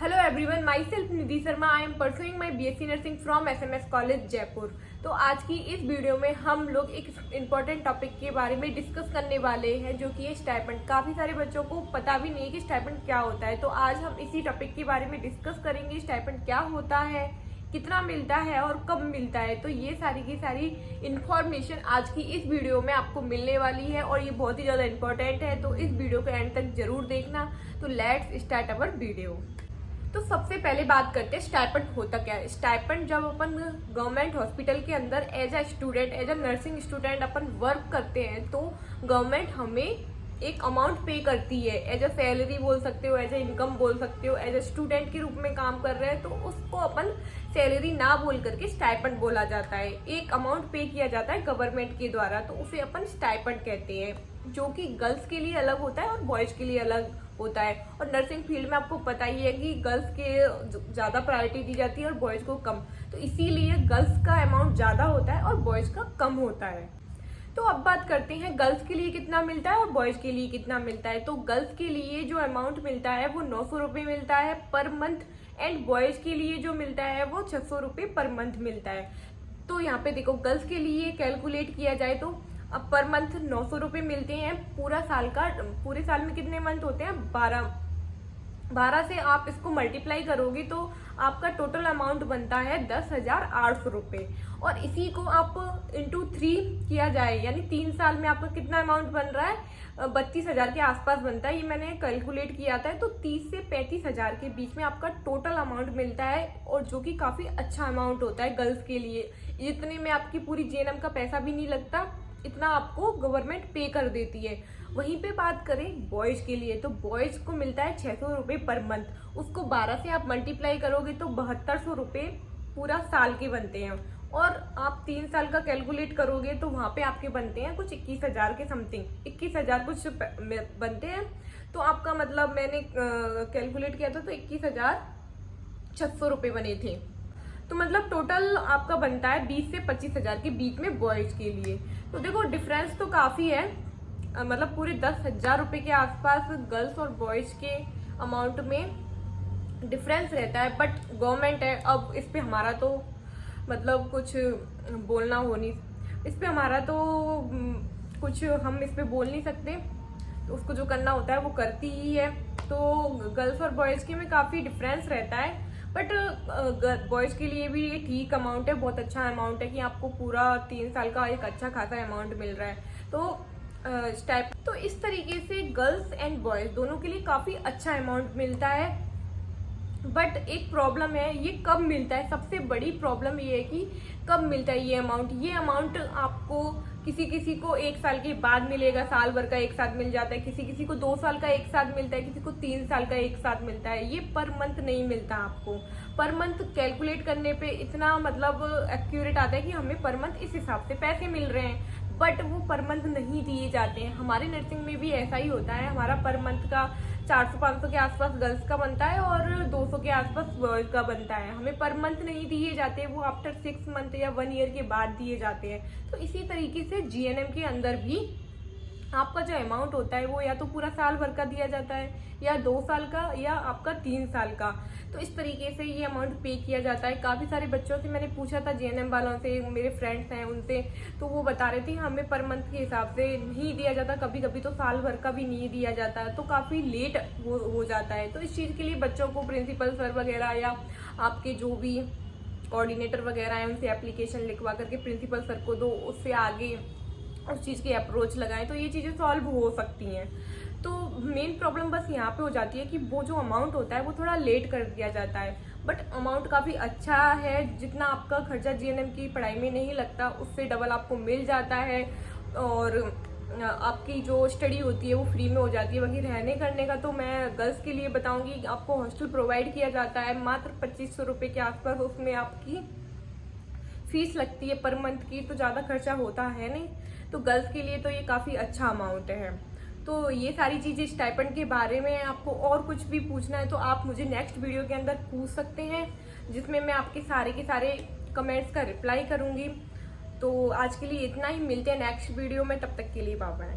Hello everyone, my self Nidhi Sharma. I am pursuing my BSc nursing from SMS college Jaipur. तो आज की इस video में हम लोग एक इम्पॉर्टेंट टॉपिक के बारे में डिस्कस करने वाले हैं, जो कि है स्टाइपेंड। काफ़ी सारे बच्चों को पता भी नहीं है कि स्टाइपेंड क्या होता है, तो आज हम इसी टॉपिक के बारे में डिस्कस करेंगे। स्टाइपेंड क्या होता है, कितना मिलता है और कब मिलता है। तो ये सारी की सारी इन्फॉर्मेशन आज की इस वीडियो में आपको मिलने वाली है और ये बहुत ही ज़्यादा इम्पोर्टेंट है, तो इस वीडियो को एंड तक जरूर देखना। तो लेट्स स्टार्ट अवर वीडियो। तो सबसे पहले बात करते हैं स्टाइपेंड होता क्या है। स्टाइपेंड जब अपन गवर्नमेंट हॉस्पिटल के अंदर as a student, as a nursing student अपन वर्क करते हैं, तो गवर्नमेंट हमें एक अमाउंट पे करती है। एज अ सैलरी बोल सकते हो, एज अ इनकम बोल सकते हो। एज अ स्टूडेंट के रूप में काम कर रहे हैं तो उसको अपन सैलरी ना बोल करके स्टाइपेंड बोला जाता है। एक अमाउंट पे किया जाता है गवर्नमेंट के द्वारा, तो उसे अपन स्टाइपेंड कहते हैं, जो कि गर्ल्स के लिए अलग होता है और बॉयज के लिए अलग होता है। और नर्सिंग फील्ड में आपको पता ही है कि गर्ल्स के ज़्यादा प्रायोरिटी दी जाती है और बॉयज को कम, तो इसीलिए गर्ल्स का अमाउंट ज़्यादा होता है और बॉयज का कम होता है। तो अब बात करते हैं गर्ल्स के लिए कितना मिलता है और बॉयज के लिए कितना मिलता है। तो गर्ल्स के लिए जो अमाउंट मिलता है वो 900 रुपये मिलता है पर मंथ, एंड बॉयज के लिए जो मिलता है वो 600 रुपये पर मंथ मिलता है। तो यहाँ पे देखो, गर्ल्स के लिए कैलकुलेट किया जाए तो अब पर मंथ 900 रुपये मिलते हैं। पूरा साल का, पूरे साल में कितने मंथ होते हैं? 12 से आप इसको मल्टीप्लाई करोगे तो आपका टोटल अमाउंट बनता है 10,800 रुपये। और इसी को आप इंटू 3 किया जाए, यानी 3 साल में आपका कितना अमाउंट बन रहा है? 32,000 के आसपास बनता है। ये मैंने कैलकुलेट किया था, तो 30 से 35,000 के बीच में आपका टोटल अमाउंट मिलता है, और जो कि काफ़ी अच्छा अमाउंट होता है गर्ल्स के लिए। इतने में आपकी पूरी जीएनएम का पैसा भी नहीं लगता, इतना आपको गवर्नमेंट पे कर देती है। वहीं पे बात करें बॉयज के लिए, तो बॉयज को मिलता है 600 रुपये पर मंथ। उसको 12 से आप मल्टीप्लाई करोगे तो 7200 रुपये पूरा साल के बनते हैं। और आप 3 साल का कैलकुलेट करोगे तो वहाँ पे आपके बनते हैं कुछ 21,000 के समथिंग, 21,000 कुछ बनते हैं। तो आपका मतलब मैंने कैलकुलेट किया था तो 21,600 रुपये बने थे। तो मतलब टोटल आपका बनता है 20 से 25,000 के बीच में बॉयज के लिए। तो देखो डिफरेंस तो काफ़ी है, मतलब पूरे 10,000 रुपये के आसपास गर्ल्स और बॉयज के अमाउंट में डिफरेंस रहता है। बट गवर्नमेंट है, अब इस पे हमारा तो मतलब कुछ बोलना हो नहीं, इस पे हमारा तो कुछ हम इस पे बोल नहीं सकते। तो उसको जो करना होता है वो करती ही है। तो गर्ल्स और बॉयज़ के में काफ़ी डिफरेंस रहता है, बट बॉयज़ के लिए भी ये ठीक अमाउंट है, बहुत अच्छा अमाउंट है कि आपको पूरा 3 साल का एक अच्छा खासा अमाउंट मिल रहा है। तो इस तरीके से गर्ल्स एंड बॉयज़ दोनों के लिए काफ़ी अच्छा अमाउंट मिलता है। बट एक प्रॉब्लम है, ये कब मिलता है। सबसे बड़ी प्रॉब्लम ये है कि कब मिलता है ये अमाउंट। ये अमाउंट आपको किसी किसी को 1 साल के बाद मिलेगा, साल भर का एक साथ मिल जाता है। किसी किसी को 2 साल का एक साथ मिलता है, किसी को 3 साल का एक साथ मिलता है। ये पर मंथ नहीं मिलता आपको। पर मंथ कैलकुलेट करने पे इतना मतलब एक्यूरेट आता है कि हमें पर मंथ इस हिसाब से पैसे मिल रहे हैं, बट वो पर मंथ नहीं दिए जाते हैं। हमारे नर्सिंग में भी ऐसा ही होता है। हमारा पर मंथ का 400-500 के आसपास गर्ल्स का बनता है और 200 के आसपास बॉयज का बनता है। हमें पर मंथ नहीं दिए जाते, वो आफ्टर 6 मंथ या 1 ईयर के बाद दिए जाते हैं। तो इसी तरीके से जीएनएम के अंदर भी आपका जो अमाउंट होता है वो या तो पूरा साल भर का दिया जाता है, या 2 साल का, या आपका 3 साल का। तो इस तरीके से ये अमाउंट पे किया जाता है। काफ़ी सारे बच्चों से मैंने पूछा था, जीएनएम वालों से, मेरे फ्रेंड्स हैं उनसे, तो वो बता रहे थे हमें पर मंथ के हिसाब से नहीं दिया जाता, कभी कभी तो साल भर का भी नहीं दिया जाता, तो काफ़ी लेट हो जाता है। तो इस चीज़ के लिए बच्चों को प्रिंसिपल सर वगैरह या आपके जो भी कोऑर्डिनेटर वगैरह हैं उनसे एप्लीकेशन लिखवा करके प्रिंसिपल सर को दो, उससे आगे उस चीज़ की अप्रोच लगाएं, तो ये चीज़ें सॉल्व हो सकती हैं। तो मेन प्रॉब्लम बस यहाँ पे हो जाती है कि वो जो अमाउंट होता है वो थोड़ा लेट कर दिया जाता है, बट अमाउंट काफ़ी अच्छा है। जितना आपका खर्चा जीएनएम की पढ़ाई में नहीं लगता, उससे डबल आपको मिल जाता है। और आपकी जो स्टडी होती है वो फ्री में हो जाती है। बाकी रहने करने का तो मैं गर्ल्स के लिए बताऊँगी, आपको हॉस्टल प्रोवाइड किया जाता है मात्र 2500 रुपये के आसपास। उसमें आपकी फीस लगती है पर मंथ की, तो ज़्यादा खर्चा होता है नहीं। तो गर्ल्स के लिए तो ये काफ़ी अच्छा अमाउंट है। तो ये सारी चीज़ें स्टाइपेंड के बारे में। आपको और कुछ भी पूछना है तो आप मुझे नेक्स्ट वीडियो के अंदर पूछ सकते हैं, जिसमें मैं आपके सारे के सारे कमेंट्स का रिप्लाई करूँगी। तो आज के लिए इतना ही, मिलते हैं नेक्स्ट वीडियो में, तब तक के लिए बाय बाय।